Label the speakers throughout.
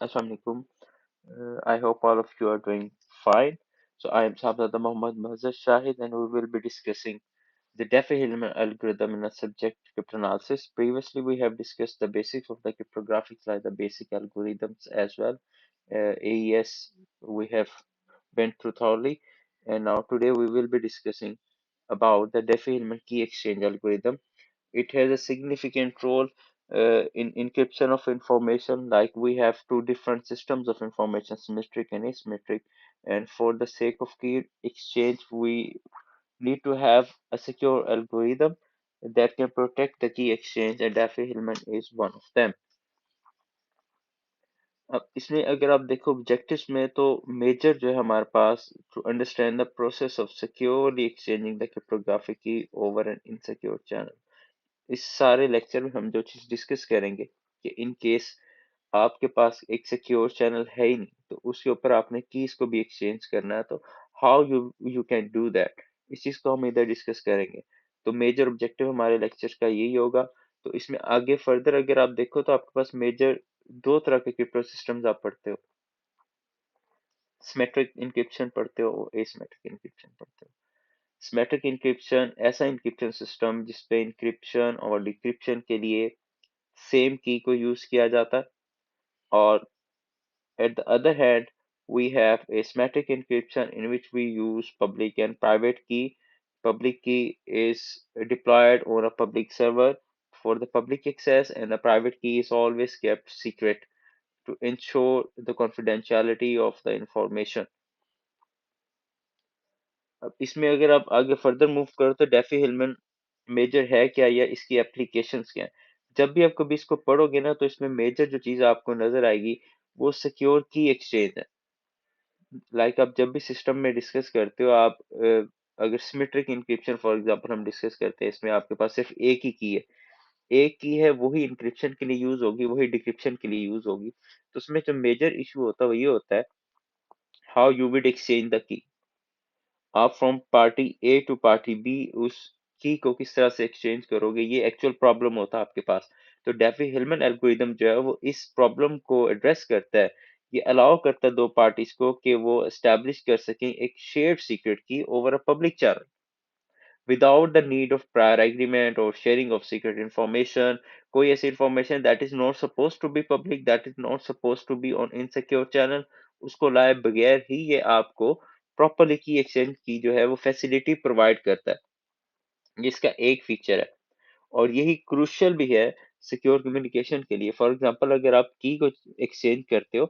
Speaker 1: Assalamu alaikum. I hope all of you are doing fine. So I am Sabzada Muhammad Mahzad Shahid and we will be discussing the Diffie-Hellman algorithm in a subject cryptanalysis. Previously, we have discussed the basics of the cryptographics like the basic algorithms as well. AES we have went through thoroughly, and now today we will be discussing about the Diffie-Hellman key exchange algorithm. It has a significant role in encryption of information, like we have two different systems of information, symmetric and asymmetric. And for the sake of key exchange, we need to have a secure algorithm that can protect the key exchange, and Diffie-Hellman is one of them. अब इसमें अगर आप देखो objectives में, तो major जो है हमारे पास to understand the process of securely exchanging the cryptographic key over an insecure channel. इस सारे लेक्चर में हम जो चीज डिस्कस करेंगे कि इन केस आपके पास एक सिक्योर चैनल है ही नहीं, तो उसके ऊपर आपने कीज को भी एक्सचेंज करना है, तो how you you can do that, इस चीज को हम इधर डिस्कस करेंगे। तो मेजर ऑब्जेक्टिव हमारे लेक्चर का यही होगा। तो इसमें आगे फर्दर अगर आप देखो तो आपके पास मेजर दो तरह के क्रिप्टो सिस्टम्स आप पढ़ते हो, सिमेट्रिक इंक्रिप्शन पढ़ते हो, एसिमेट्रिक इंक्रिप्शन पढ़ते हो। सिमेट्रिक इंक्रिप्शन ऐसा इंक्रिप्शन सिस्टम जिसपे इंक्रिप्शन और डिक्रिप्शन के लिए सेम की को यूज किया जाता है, और at the other hand we have asymmetric encryption in which we use public and private key. Public key is deployed on a public server for the public access, and the private key is always kept secret to ensure the confidentiality of the information. अब इसमें अगर आप आगे further move करो तो DeFi Hillman major है क्या या इसकी एप्लीकेशंस क्या है। जब भी आप कभी इसको पढ़ोगे ना, तो इसमें मेजर जो चीज आपको नजर आएगी वो सिक्योर की एक्सचेंज है। लाइक आप जब भी सिस्टम में डिस्कस करते हो, आप अगर सिमेट्रिक इंक्रिप्शन फॉर एग्जांपल हम डिस्कस करते हैं, इसमें आपके पास सिर्फ एक ही की है, एक की है, वही इंक्रिप्शन के लिए यूज होगी, वही डिक्रिप्शन के लिए यूज होगी। तो उसमें जो मेजर इशू होता है वो ये होता है, how you with exchange the key. आप from party A to party B उस की को किस तरह से एक्सचेंज करोगे, ये एक्चुअल प्रॉब्लम होता है आपके पास। तो डेफी हिलमन एल्गोरिदम जो है वो इस प्रॉब्लम को एड्रेस करता है। ये अलाउ करता है दो पार्टीज को कि वो एस्टेब्लिश कर सकें एक शेयर्ड सीक्रेट की over a public channel without the need of prior agreement or sharing of secret information। कोई ऐसी information that is not supposed to be public, that is not supposed to be on insecure channel, उसको लाए बगैर ही ये आपको properly की exchange की जो है वो फैसिलिटी प्रोवाइड करता है, जिसका एक फीचर है। और यही क्रूशियल भी है सिक्योर कम्युनिकेशन के लिए। फॉर एग्जांपल अगर आप की को एक्सचेंज करते हो,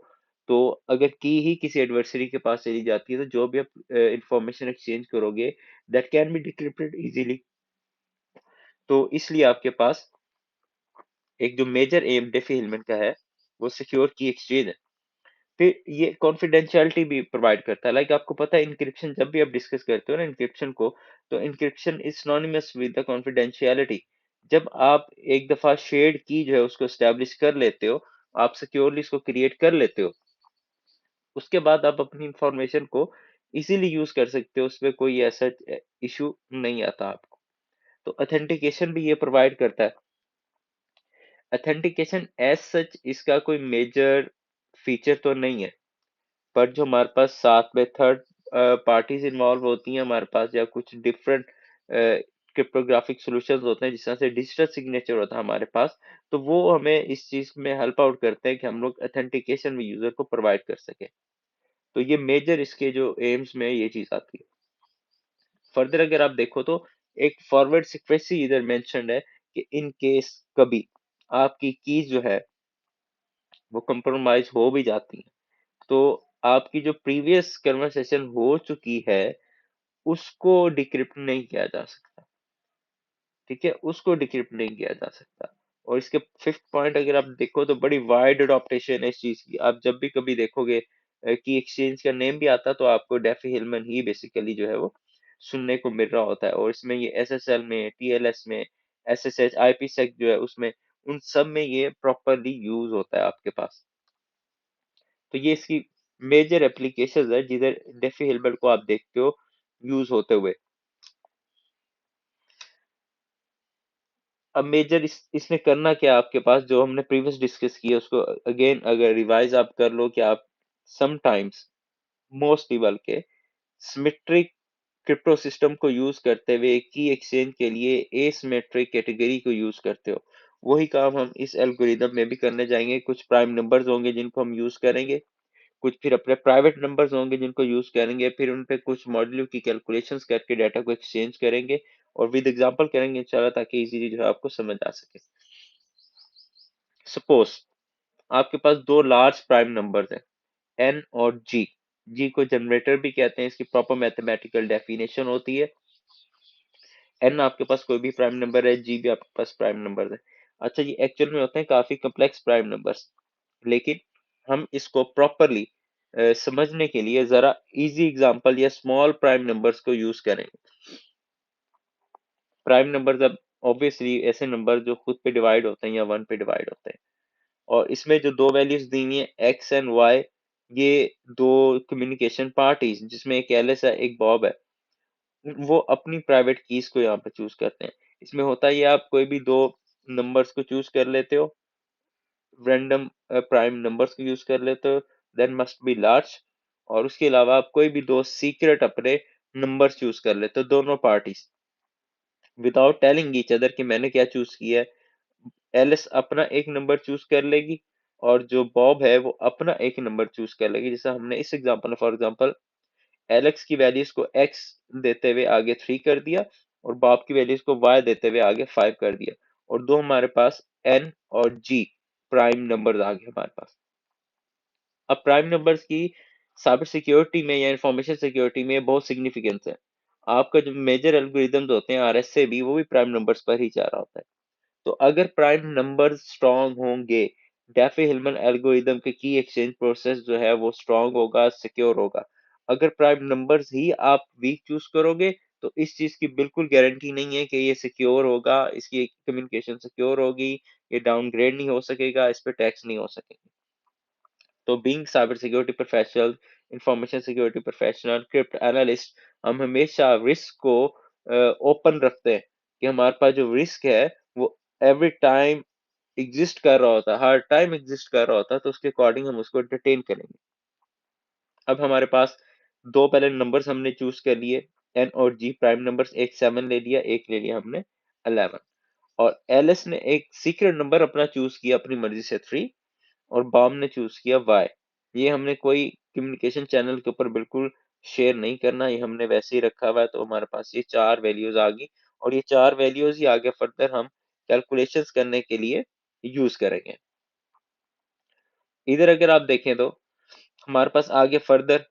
Speaker 1: तो अगर की ही किसी एडवर्सरी के पास चली जाती है, तो जो भी आप इंफॉर्मेशन एक्सचेंज करोगे that can be decrypted easily. तो इसलिए आपके पास एक जो मेजर एम डेफी हिलमन का है वो सिक्योर की एक्सचेंज है। फिर ये कॉन्फिडेंशियलिटी भी प्रोवाइड करता है। लाइक आपको पता है इंक्रिप्शन जब भी आप डिस्कस करते हो ना इंक्रिप्शन को, तो encryption is synonymous with the confidentiality. जब आप एक दफा शेयर्ड की जो है उसको एस्टेब्लिश कर लेते हो, आप सिक्योरली इसको क्रिएट कर लेते हो, उसके बाद आप अपनी इंफॉर्मेशन को इजीली यूज कर सकते हो, उसमें कोई ऐसा इशू नहीं आता आपको। तो ऑथेंटिकेशन भी ये प्रोवाइड करता है। ऑथेंटिकेशन एज सच इसका कोई मेजर फीचर तो नहीं है, पर जो हमारे पास साथ में थर्ड पार्टीज इन्वॉल्व होती हैं हमारे पास, या कुछ डिफरेंट क्रिप्टोग्राफिक सॉल्यूशंस होते हैं जिस तरह से डिजिटल सिग्नेचर होता है हमारे पास, तो वो हमें इस चीज में हेल्प आउट करते हैं कि हम लोग ऑथेंटिकेशन भी यूजर को प्रोवाइड कर सके। तो ये मेजर इसके जो एम्स में ये चीज आती है। फर्दर अगर आप देखो तो एक फॉरवर्ड सिक्वेंसी इधर मेंशन्ड है कि इन केस कभी आपकी कीज जो है वो कंप्रोमाइज हो भी जाती है, तो आपकी जो प्रीवियस कन्वर्सेशन हो चुकी है उसको डिक्रिप्ट नहीं किया जा सकता। ठीक है, उसको डिक्रिप्ट नहीं किया जा सकता। और इसके फिफ्थ पॉइंट अगर आप देखो तो बड़ी वाइड अडॉप्टेशन है इस चीज की। आप जब भी कभी देखोगे कि एक्सचेंज का नेम भी आता, तो आपको डेफी हिलमन ही बेसिकली जो है वो सुनने को मिल रहा होता है। और इसमें ये एसएसएल में, टीएलएस में, एसएसएच, आईपीसेक जो है उसमें, उन सब में ये प्रॉपरली यूज होता है आपके पास। तो ये इसकी मेजर एप्लीकेशंस है जिधर डेफी हिलबर्ट को आप देखते हो यूज होते हुए। अब मेजर इसने करना क्या, आपके पास जो हमने प्रीवियस डिस्कस किया उसको अगेन अगर रिवाइज आप कर लो कि आप समटाइम्स, मोस्टली बल्कि, सिमेट्रिक क्रिप्टो सिस्टम को यूज करते हुए की एक्सचेंज के लिए एसिमेट्रिक कैटेगरी को यूज करते हो। वही काम हम इस एल्गोरिदम में भी करने जाएंगे। कुछ प्राइम नंबर्स होंगे जिनको हम यूज करेंगे, कुछ फिर अपने प्राइवेट नंबर्स होंगे जिनको यूज करेंगे, फिर उन पे कुछ मॉड्यूल की कैलकुलेशंस करके डाटा को एक्सचेंज करेंगे और विद एग्जांपल करेंगे इंशाल्लाह, ताकि इजीली जो है आपको समझ आ सके। सपोज आपके पास दो लार्ज प्राइम नंबर्स हैं, एन और जी। जी को जनरेटर भी कहते हैं, इसकी प्रॉपर मैथमेटिकल डेफिनेशन होती है। एन आपके पास कोई भी प्राइम नंबर है, जी भी आपके पास प्राइम नंबर है। अच्छा, ये एक्चुअल में होते हैं काफी कॉम्प्लेक्स प्राइम नंबर्स, लेकिन हम इसको प्रॉपरली समझने के लिए जरा इजी एग्जांपल या स्मॉल प्राइम नंबर्स को यूज करेंगे। प्राइम नंबर्स अब ऑब्वियसली ऐसे नंबर जो खुद पे डिवाइड होते हैं या वन पे डिवाइड होते हैं, और इसमें जो दो वैल्यूज दी हुई है एक्स एंड वाई, ये दो कम्युनिकेशन पार्टीज जिसमें एक एलिस है एक बॉब है, वो अपनी प्राइवेट कीज को यहाँ पे चूज करते हैं। इसमें होता है ये, आप कोई भी दो नंबर्स को चूज कर लेते हो, रैंडम प्राइम नंबर्स को यूज कर लेते हो, देन मस्ट बी लार्ज, और उसके अलावा आप कोई भी दो सीक्रेट अपने नंबर्स चूज कर लेते हो, दोनों parties without telling each other कि मैंने क्या चूज किया है। एलिस अपना एक नंबर चूज कर लेगी और जो बॉब है वो अपना एक नंबर चूज कर लेगी, जैसा हमने इस एग्जांपल में फॉर एग्जांपल एलेक्स की वैल्यूज को एक्स देते हुए आगे 3 कर दिया और बॉब की वैल्यूज को वाई देते हुए आगे 5 कर दिया, और दो हमारे पास एन और जी प्राइम नंबर्स आ गए हमारे पास। अब प्राइम नंबर्स की साइबर सिक्योरिटी में या इंफॉर्मेशन सिक्योरिटी में बहुत सिग्निफिकेंस है। आपका जो मेजर एल्गोरिदम्स होते हैं आरएसए भी, वो भी प्राइम नंबर्स पर ही जा रहा होता है। तो अगर प्राइम नंबर स्ट्रांग होंगे, डेफी हिलमन एल्गोरिदम के की एक्सचेंज प्रोसेस जो है वो स्ट्रांग होगा, सिक्योर होगा। अगर प्राइम नंबर्स ही आप वीक चूज करोगे, तो इस चीज की बिल्कुल गारंटी नहीं है कि ये सिक्योर होगा, इसकी कम्युनिकेशन सिक्योर होगी, ये डाउनग्रेड नहीं हो सकेगा, इस पे टैक्स नहीं हो सकेगा। तो being cyber security professional, information security professional, crypt analyst, हम हमेशा रिस्क को ओपन रखते हैं कि हमारे पास जो रिस्क है वो एवरी टाइम एग्जिस्ट कर रहा होता है, हर टाइम एग्जिस्ट कर रहा होता है, तो उसके अकॉर्डिंग हम उसको एंटरटेन करेंगे। अब हमारे पास दो पहले नंबर्स हमने चूज कर लिए, एन और जी प्राइम नंबर्स, एक 7 ले लिया, एक ले लिया हमने 11, और एलिस ने एक सीक्रेट नंबर अपना चूज किया अपनी मर्जी से 3, और बॉम ने चूज किया वाई। ये हमने कोई कम्युनिकेशन चैनल के ऊपर बिल्कुल शेयर नहीं करना, ये हमने वैसे ही रखा हुआ है। तो हमारे पास ये चार वैल्यूज आ गई, और ये चार वैल्यूज ही आगे फर्दर हम कैलकुलेशंस करने के लिए यूज करेंगे। इधर अगर आप देखें तो हमारे पास आगे फर्दर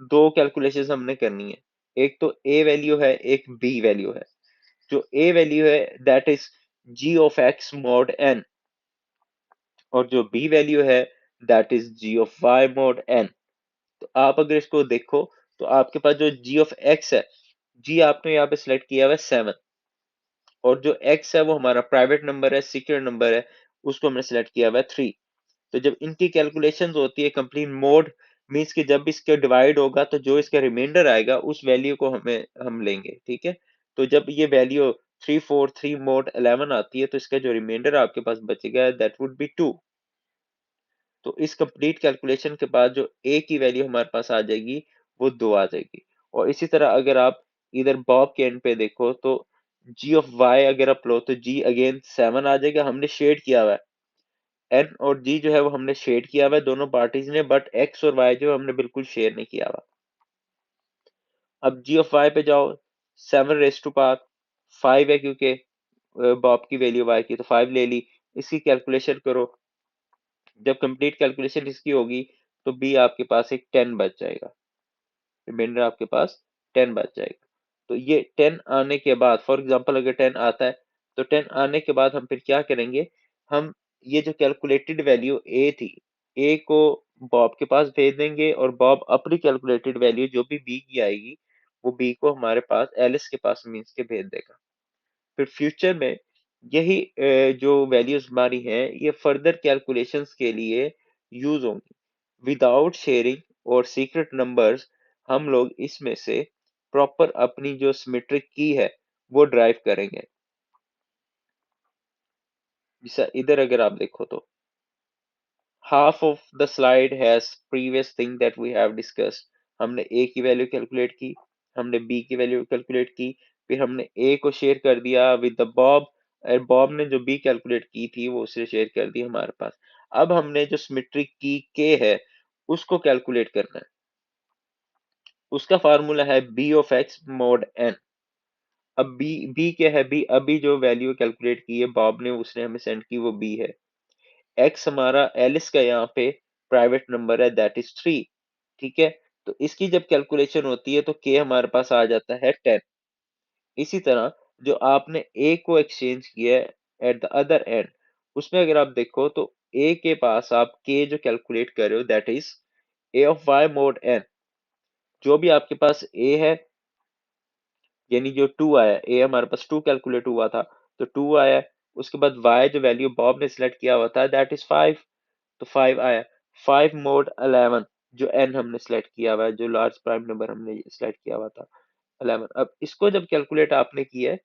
Speaker 1: दो कैलकुलेशंस हमने करनी है। एक तो ए वैल्यू है, एक बी वैल्यू है। जो ए वैल्यू है that is g of x mod n, और जो बी वैल्यू है that is g of y mod n. तो आप अगर इसको देखो तो आपके पास जो जी ऑफ एक्स है, जी आपने यहाँ पे सिलेक्ट किया हुआ है 7, और जो एक्स है वो हमारा प्राइवेट नंबर है, सीक्रेट नंबर है, उसको हमने सिलेक्ट किया हुआ है 3। तो जब इनकी कैलकुलेशंस होती है कंप्लीट मोड, मीन्स कि जब इसके डिवाइड होगा तो जो इसका रिमाइंडर आएगा उस वैल्यू को हम लेंगे, ठीक है। तो जब ये वैल्यू 343 मोड 11 आती है, तो इसका जो रिमाइंडर आपके पास बचेगा दैट वुड बी 2। तो इस कंप्लीट कैलकुलेशन के बाद जो ए की वैल्यू हमारे पास आ जाएगी वो 2 आ जाएगी। और इसी तरह अगर आप इधर बॉब के एंड पे देखो तो जी ऑफ वाई अगर आप लो तो जी अगेन 7 आ जाएगा, हमने शेड किया हुआ है। एन और जी जो है वो हमने शेड किया हुआ है दोनों पार्टीज ने, बट एक्स और वाई जो हमने बिल्कुल शेयर नहीं किया हुआ। अब जी ऑफ वाई पे जाओ, 7 रेस टू पावर 5 है, क्योंकि बॉब की वैल्यू वाई की, तो 5 ले ली। इसकी कैलकुलेशन करो, जब कंप्लीट कैलकुलेशन इसकी होगी तो बी आपके पास एक 10 बच जाएगा, रिमाइंडर आपके पास 10 बच जाएगा। तो ये 10 आने के बाद, फॉर एग्जांपल अगर 10 आता है, तो 10 आने के बाद हम फिर क्या करेंगे, हम ये जो कैलकुलेटेड वैल्यू ए थी, ए को बॉब के पास भेज देंगे, और बॉब अपनी कैलकुलेटेड वैल्यू जो भी बी की आएगी वो बी को हमारे पास एलिस के पास मीन्स के भेज देगा। फिर फ्यूचर में यही जो वैल्यूज हमारी हैं ये फर्दर कैलकुलेशंस के लिए यूज होंगी। विदाउट शेयरिंग और सीक्रेट नंबर्स हम लोग इसमें से प्रॉपर अपनी जो सिमेट्रिक की है वो ड्राइव करेंगे। जैसा इधर अगर आप देखो तो half of the slide has previous thing that we have discussed। हमने a की वैल्यू कैलकुलेट की, हमने b की वैल्यू कैलकुलेट की, फिर हमने a को शेयर कर दिया विद द बॉब, और बॉब ने जो b कैलकुलेट की थी वो उसे शेयर कर दी हमारे पास। अब हमने जो सिमेट्रिक की k है उसको कैलकुलेट करना है। उसका फार्मूला है b of x mod n। अब b क्या है, b अभी जो वैल्यू कैलकुलेट की है बॉब ने, उसने हमें सेंड की, वो b है। एक्स हमारा एलिस का यहाँ पे प्राइवेट नंबर है, दैट इज 3। ठीक है, तो इसकी जब कैलकुलेशन होती है तो के हमारे पास आ जाता है 10। इसी तरह जो आपने ए को एक्सचेंज किया है एट द अदर एंड, उसमें अगर आप देखो तो ए के पास आप के जो कैलकुलेट कर रहे हो that is A of y mod n. जो भी आपके पास ए है, यानी जो 2 आया, ए हमारे पास 2 कैलकुलेट हुआ था तो 2 आया। उसके बाद वाई जो वैल्यू बॉब ने सिलेक्ट किया हुआ था दैट इज 5, तो 5 आया। 5 मोड 11, जो एन हमने सेलेक्ट किया हुआ है, जो लार्ज प्राइम नंबर हमने सेलेक्ट किया हुआ था 11। अब इसको जब कैलकुलेट आपने किया है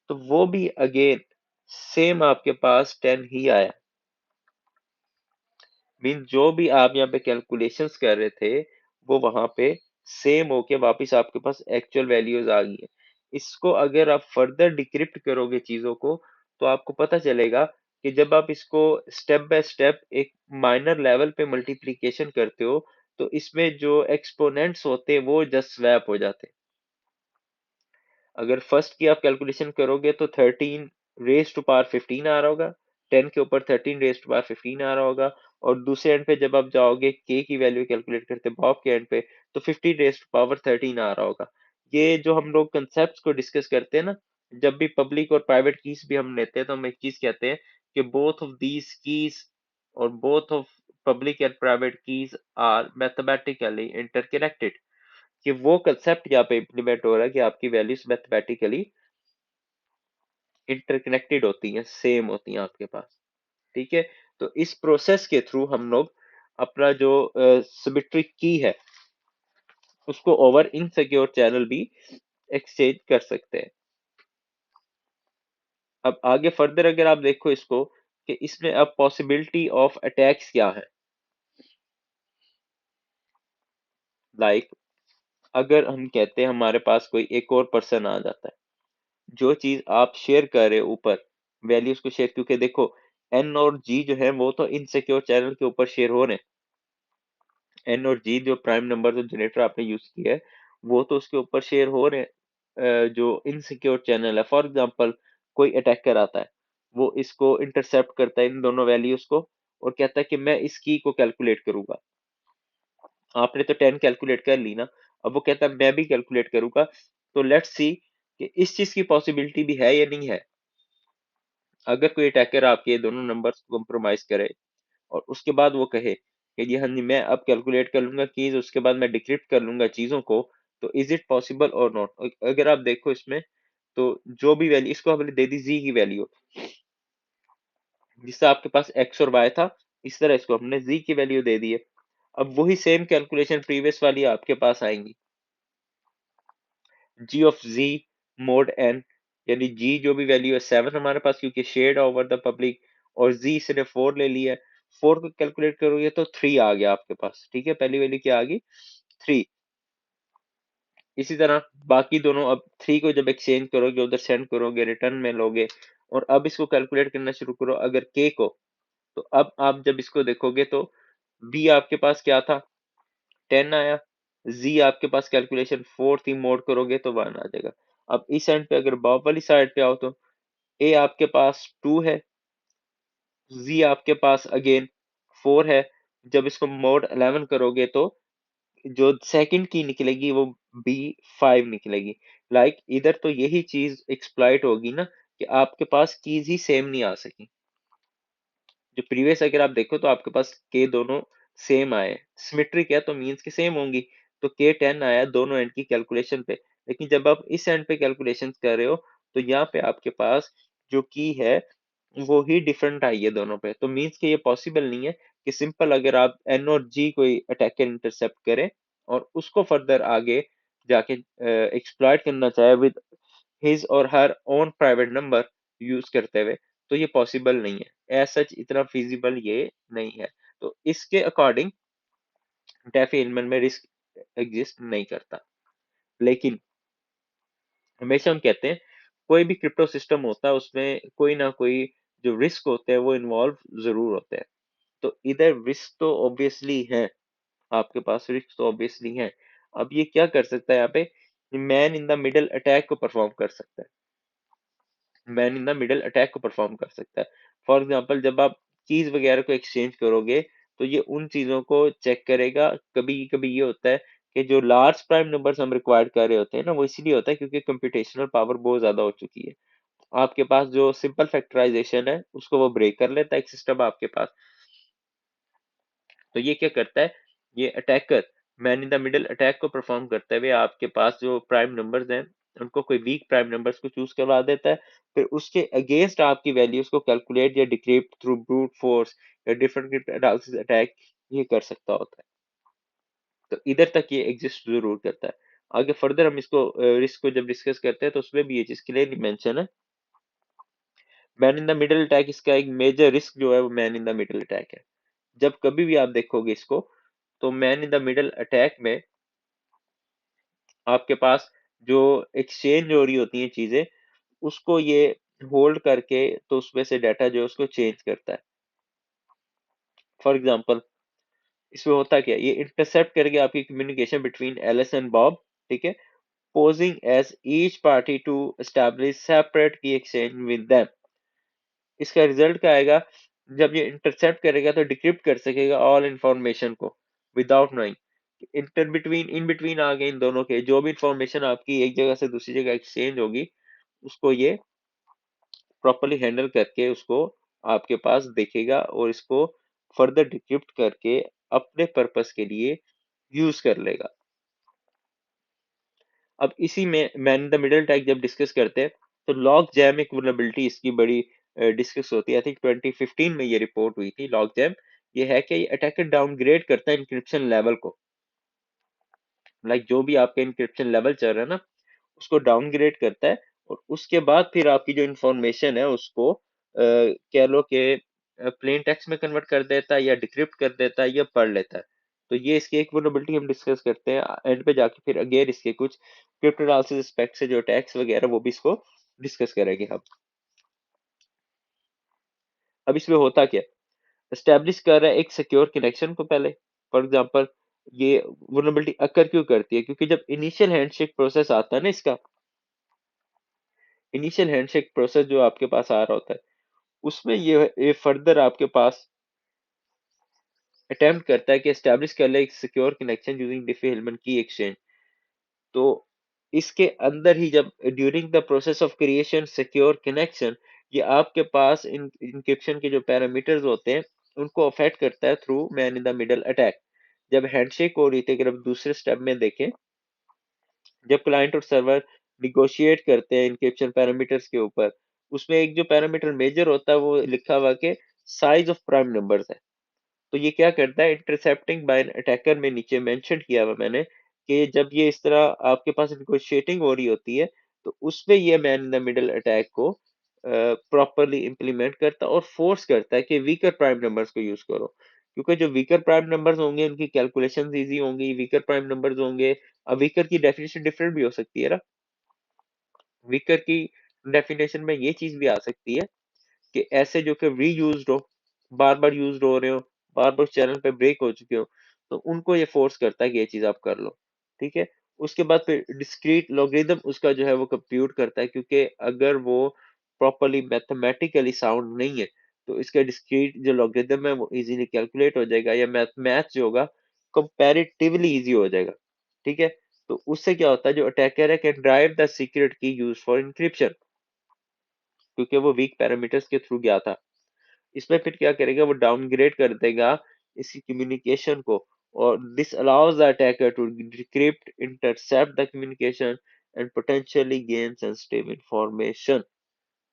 Speaker 1: तो वो भी अगेन सेम आपके पास 10 ही आया। मीन जो भी आप यहाँ पे कैलकुलेशंस कर रहे थे वो वहां पे सेम होके वापस आपके पास एक्चुअल वैल्यूज आ गई है। इसको अगर आप फर्दर डिक्रिप्ट करोगे चीजों को तो आपको पता चलेगा कि जब आप इसको स्टेप बाय स्टेप एक माइनर लेवल पे मल्टीप्लिकेशन करते हो तो इसमें जो एक्सपोनेंट्स होते हैं वो जस्ट स्वैप हो जाते हैं। अगर फर्स्ट की आप कैलकुलेशन करोगे तो 13 रेज टू पावर 15 आ रहा होगा, 10 के ऊपर 13 रेज टू पावर 15 आ रहा होगा, और दूसरे एंड पे जब आप जाओगे के की वैल्यू कैलकुलेट करते बॉब के एंड पे तो 15 रेज टू पावर 13 आ रहा होगा। ये जो हम लोग कंसेप्ट को डिस्कस करते हैं ना, जब भी पब्लिक और प्राइवेट कीज भी हम लेते हैं तो हम एक चीज कहते हैं कि बोथ ऑफ दीज कीज और both of public and private keys are mathematically interconnected. कि वो कंसेप्ट यहाँ पे इम्प्लीमेंट हो रहा है कि आपकी वैल्यूज मैथमेटिकली इंटरकनेक्टेड होती हैं, सेम होती हैं आपके पास। ठीक है, तो इस प्रोसेस के थ्रू हम लोग अपना जो सिमेट्रिक की है उसको ओवर इनसिक्योर चैनल भी एक्सचेंज कर सकते हैं। अब आगे फर्दर अगर आप देखो इसको कि इसमें अब पॉसिबिलिटी ऑफ अटैक्स क्या है। लाइक अगर हम कहते हैं हमारे पास कोई एक और पर्सन आ जाता है, जो चीज आप शेयर कर रहे हो ऊपर वैल्यूज को शेयर, क्योंकि देखो एन और जी जो है वो तो इनसिक्योर चैनल के ऊपर शेयर हो रहे हैं। एन और जी जो प्राइम नंबर जो जनरेटर आपने यूज किया है वो तो उसके ऊपर शेयर हो रहे हैं। जो इनसिक्योर चैनल है, फॉर एग्जांपल कोई अटैकर आता है, वो इसको इंटरसेप्ट करता है इन दोनों वैल्यूज को और कहता है कि मैं इस की को कैलकुलेट करूंगा। आपने तो 10 कैलकुलेट कर ली ना, अब वो कहता है मैं भी कैलकुलेट करूंगा। तो लेट्स सी कि इस चीज की पॉसिबिलिटी भी है या नहीं है। अगर कोई अटैकर आपके दोनों नंबर्स को कंप्रोमाइज करे और उसके बाद वो कहे कि जी हाँ जी मैं अब कैलकुलेट कर लूंगा कीज, उसके बाद मैं डिक्रिप्ट कर लूंगा चीजों को, तो इज इट पॉसिबल और नॉट। अगर आप देखो इसमें तो जो भी वैल्यू इसको हमने दे दी जी की वैल्यू, जिससे आपके पास एक्स और वाई था, इस तरह इसको हमने जी की वैल्यू दे दी है। अब वही सेम कैलकुलेशन प्रीवियस वाली आपके पास आएंगी, जी ऑफ जी मोड एन, यानी जी जो भी वैल्यू है 7 हमारे पास क्योंकि शेड ओवर द पब्लिक, और जी इसने 4 ले लिया है। 4 को कैलकुलेट करोगे तो 3 आ गया आपके पास। ठीक है, पहली वैल्यू क्या आ गई, 3। इसी तरह बाकी दोनों, अब 3 को जब एक्सचेंज करोगे उधर सेंड करोगे रिटर्न में लोगे, और अब इसको कैलकुलेट करना शुरू करो अगर के को, तो अब आप जब इसको देखोगे तो बी आपके पास क्या था, 10 आया। जी आपके पास कैलकुलेशन 4 थी, मोड करोगे तो 1 आ जाएगा। अब इस एंड पे अगर बॉब वाली साइड पे आओ तो ए आपके पास 2 है, जी आपके पास अगेन 4 है। जब इसको मोड 11 करोगे तो जो सेकंड की निकलेगी वो बी 5 निकलेगी। लाइक इधर तो यही चीज एक्सप्लॉइट होगी ना कि आपके पास कीज ही सेम नहीं आ सकी। जो प्रीवियस अगर आप देखो तो आपके पास के दोनों सेम आए, सिमेट्रिक है तो मींस के सेम होंगी। तो के 10 आया दोनों एंड की कैलकुलेशन पे, लेकिन जब आप इस एंड पे कैलकुलेशन कर रहे हो तो यहाँ पे आपके पास जो की है वो ही डिफरेंट आई है दोनों पे। तो मींस के ये पॉसिबल नहीं है कि सिंपल अगर आप एन और जी कोई अटैकर इंटरसेप्ट करें और उसको फर्दर आगे जाके एक्सप्लॉइट करना चाहे विद हिज और her own private number use करते हुए, तो ये पॉसिबल नहीं है, एज सच इतना फिजिबल ये नहीं है। तो इसके अकॉर्डिंग डेफी हिलमन में रिस्क एग्जिस्ट नहीं करता। लेकिन हमेशा हम कहते हैं कोई भी क्रिप्टो सिस्टम होता है उसमें कोई ना कोई जो रिस्क होते हैं वो इन्वॉल्व जरूर होते हैं। तो इधर रिस्क तो ऑब्वियसली है, आपके पास रिस्क तो ऑब्वियसली है। अब ये क्या कर सकता है यहाँ पे, man in the middle attack को परफॉर्म कर सकता है, man in the middle attack को परफॉर्म कर सकता है। फॉर एग्जाम्पल जब आप कीज वगैरह को एक्सचेंज करोगे तो ये उन चीजों को चेक करेगा। कभी कभी ये होता है कि जो लार्ज प्राइम नंबर्स हम रिक्वायर्ड कर रहे होते हैं ना, वो इसलिए होता है क्योंकि कंप्यूटेशनल पावर बहुत ज्यादा हो चुकी है। आपके पास जो सिंपल फैक्टराइजेशन है उसको वो ब्रेक कर लेता है एक सिस्टम आपके पास। तो ये क्या करता है, ये attacker man in the middle attack को परफॉर्म करते हुए आपके पास जो प्राइम नंबर्स हैं उनको कोई वीक प्राइम नंबर्स को चूज करवा देता है। फिर उसके अगेंस्ट आपकी वैल्यूज को कैलकुलेट या डिक्रिप्ट थ्रू ब्रूट फोर्स या डिफरेंट एनालिसिस अटैक ये कर सकता होता है। तो इधर तक ये एग्जिस्ट जरूर करता है। आगे फर्दर हम इसको रिस्क को जब डिस्कस करते हैं तो उसमें भी ये चीज क्लियरली मेंशन है। Man in the middle attack इसका एक मेजर रिस्क जो है वो man in the middle attack है। जब कभी भी आप देखोगे इसको तो man in the middle attack में आपके पास जो एक्सचेंज हो रही होती हैं चीजें उसको ये होल्ड करके तो उसमें से डाटा जो है उसको चेंज करता है। फॉर एग्जांपल इसमें होता क्या है, ये इंटरसेप्ट करके आपकी communication between Alice and Bob, ठीक है, posing as each party to establish separate key exchange with them। इसका रिजल्ट क्या आएगा, जब ये इंटरसेप्ट करेगा तो डिक्रिप्ट कर सकेगा ऑल इंफॉर्मेशन को without knowing. Inter between in between आ गए इन दोनों के, जो भी इंफॉर्मेशन आपकी एक जगह से दूसरी जगह एक्सचेंज होगी उसको ये प्रॉपरली हैंडल करके उसको आपके पास देखेगा और इसको फर्दर डिक्रिप्ट करके अपने पर्पस के लिए यूज कर लेगा। अब इसी में मैन द मिडल टैग जब डिस्कस करते हैं तो लॉग जैम एक वल्नरेबिलिटी इसकी बड़ी डिस्कस होती है। आई थिंक 2015 में ये रिपोर्ट हुई थी। लॉग जैम ये है कि ये अटैकर डाउनग्रेड करता है इंक्रिप्शन लेवल को, लाइक जो भी आपका इंक्रिप्शन लेवल चल रहा है ना उसको डाउनग्रेड करता है और उसके बाद फिर आपकी जो इंफॉर्मेशन है उसको कह लो कि प्लेन टेक्स्ट में कन्वर्ट कर देता है या डिक्रिप्ट कर देता है या पढ़ लेता है। तो ये इसकी एक वल्नरेबिलिटी हम डिस्कस करते हैं एंड पे जाके, फिर अगेन इसके कुछ क्रिप्टोनालिसिस एस्पेक्ट से जो अटैक्स वगैरह वो भी इसको डिस्कस करेंगे हम। अब इसमें होता क्या, एस्टेब्लिश कर रहा है एक सिक्योर कनेक्शन को पहले। फॉर एग्जांपल ये वल्नरेबिलिटी अकर क्यों करती है, क्योंकि जब इनिशियल हैंडशेक प्रोसेस आता है ना, इसका इनिशियल हैंडशेक प्रोसेस जो आपके पास आ रहा होता है उसमें ये फर्दर आपके पास अटेम्प्ट करता है कि एस्टेब्लिश कर ले एक सिक्योर कनेक्शन यूजिंग डिफी हिलमन की एक्सचेंज। तो इसके अंदर ही जब during the process of creation secure connection ये आपके पास इनक्रिप्शन के जो पैरामीटर्स होते हैं उनको अफेक्ट करता है through man in the middle attack. जब हैंडशेक हो रही थी, अगर आप दूसरे स्टेप में देखें, जब क्लाइंट और सर्वर निगोशिएट करते हैं इनक्रिप्शन पैरामीटर्स के ऊपर, उसमें एक जो पैरामीटर मेजर होता है वो लिखा हुआ कि साइज ऑफ प्राइम नंबर्स है। तो ये क्या करता है, इंटरसेप्टिंग बाय एन अटैकर में नीचे मेंशन किया हुआ मैंने कि जब ये इस तरह आपके पास नेगोशिएटिंग हो रही होती है तो उसमें ये man in the middle attack को प्रॉपरली इंप्लीमेंट करता है और फोर्स करता है कि वीकर प्राइम नंबर्स को यूज करो। क्योंकि जो वीकर प्राइम नंबर्स होंगे उनकी कैलकुलेशन इजी होंगी, वीकर प्राइम नंबर्स होंगे। अब वीकर की डेफिनेशन डिफरेंट भी हो सकती है ना, वीकर की डेफिनेशन में ये चीज भी आ सकती है कि ऐसे जो कि रीयूज्ड हो, बार बार यूज्ड हो रहे हो, बार बार चैनल पे ब्रेक हो चुके हो, तो उनको ये फोर्स करता है कि ये चीज आप कर लो। ठीक है, उसके बाद फिर डिस्क्रीट लॉगरिदम उसका जो है वो कंप्यूट करता है, क्योंकि अगर वो प्रॉपरली मैथमेटिकली साउंड नहीं है तो इसका डिस्क्रीट जो लॉगरिदम है वो इजीली कैलकुलेट हो जाएगा या मैथ जो होगा कंपैरेटिवली इजी हो जाएगा। ठीक है, तो उससे क्या होता है, जो अटैकर है कैन ड्राइव द सीक्रेट की यूज फॉर इंक्रिप्शन, क्योंकि वो वीक पैरामीटर्स के थ्रू गया था। इसमें फिर क्या करेगा, वो डाउनग्रेड कर देगा इसकी कम्युनिकेशन को और this allows the attacker to decrypt intercept the communication and potentially gain sensitive information.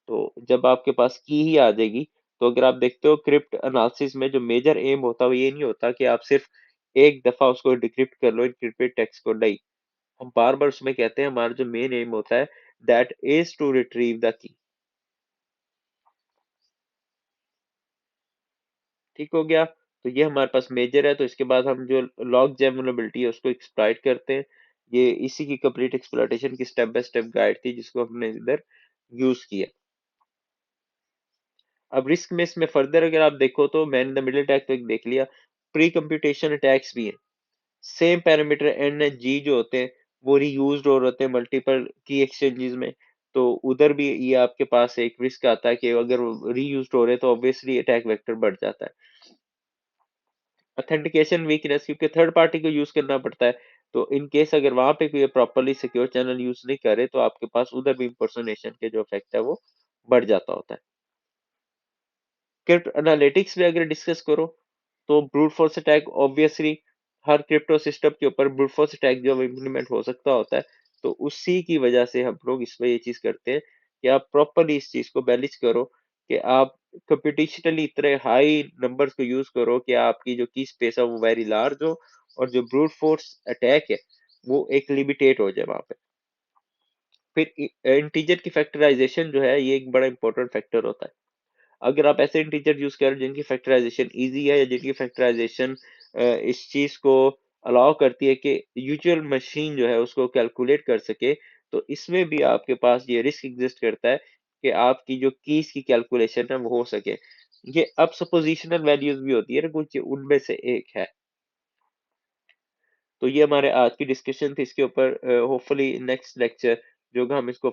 Speaker 1: तो जब आपके पास की ही आ जाएगी, तो अगर आप देखते हो क्रिप्ट एनालिसिस में जो मेजर एम होता है वो ये नहीं होता कि आप सिर्फ एक दफा उसको डिक्रिप्ट कर लो इनक्रिप्टेड टेक्स्ट को, नहीं, हम बार बार उसमें कहते हैं हमारा जो मेन एम होता है that is to retrieve the key. ठीक हो गया। तो ये हमारे पास मेजर है, तो इसके बाद हम जो लॉग जेम वल्नरेबिलिटी है उसको एक्सप्लॉइट करते हैं। ये इसी की कंप्लीट एक्सप्लॉइटेशन की स्टेप बाय स्टेप गाइड थी जिसको हमने इधर यूज किया। अब रिस्क में इसमें फर्दर अगर आप देखो तो man in the middle attack तो एक देख लिया, प्री कंप्यूटेशन अटैक्स भी हैं। सेम पैरामीटर एन एंड जी जो होते हैं वो रीयूज्ड और होते हैं मल्टीपल की एक्सचेंजेस में। तो उधर भी ये आपके पास एक रिस्क आता है कि अगर रीयूज्ड हो रहे हैं तो ऑब्वियसली अटैक वेक्टर बढ़ जाता है। ऑथेंटिकेशन वीकनेस, क्योंकि थर्ड पार्टी को यूज करना पड़ता है, तो इन केस अगर वहां पे कोई प्रॉपरली सिक्योर चैनल यूज नहीं करे तो आपके पास उधर भी इंपर्सोनेशन के जो इफेक्ट है वो बढ़ जाता होता है। क्रिप्टो एनालिटिक्स में अगर डिस्कस करो तो ब्रूट फोर्स अटैक ऑब्वियसली हर क्रिप्टो सिस्टम के ऊपर ब्रूट फोर्स अटैक जो इम्प्लीमेंट हो सकता होता है, तो उसी की वजह से हम लोग इसमें ये चीज करते हैं कि आप प्रॉपरली इस चीज को बैलेंस करो कि आप कंप्यूटेशनली इतने हाई नंबर्स को यूज करो कि आपकी जो की स्पेस है वो वेरी लार्ज हो और जो ब्रूट फोर्स अटैक है वो एक लिमिटेड हो जाए वहां पे। फिर इंटीजर की फैक्टराइजेशन जो है ये एक बड़ा इंपॉर्टेंट फैक्टर होता है। अगर आप ऐसे इंटीजर यूज करें जिनकी फैक्टराइजेशन इजी है या जिनकी फैक्टराइजेशन इस चीज को अलाउ करती है कि यूजुअल मशीन जो है उसको कैलकुलेट कर सके, तो इसमें भी आपके पास ये रिस्क एग्जिस्ट करता है कि आपकी जो कीज की कैलकुलेशन है वो हो सके। ये अब सपोजिशनल वैल्यूज भी होती है ना कुछ, उनमें से एक है। तो ये हमारे आज की डिस्कशन थी इसके ऊपर। होपफुली नेक्स्ट लेक्चर जो हम इसको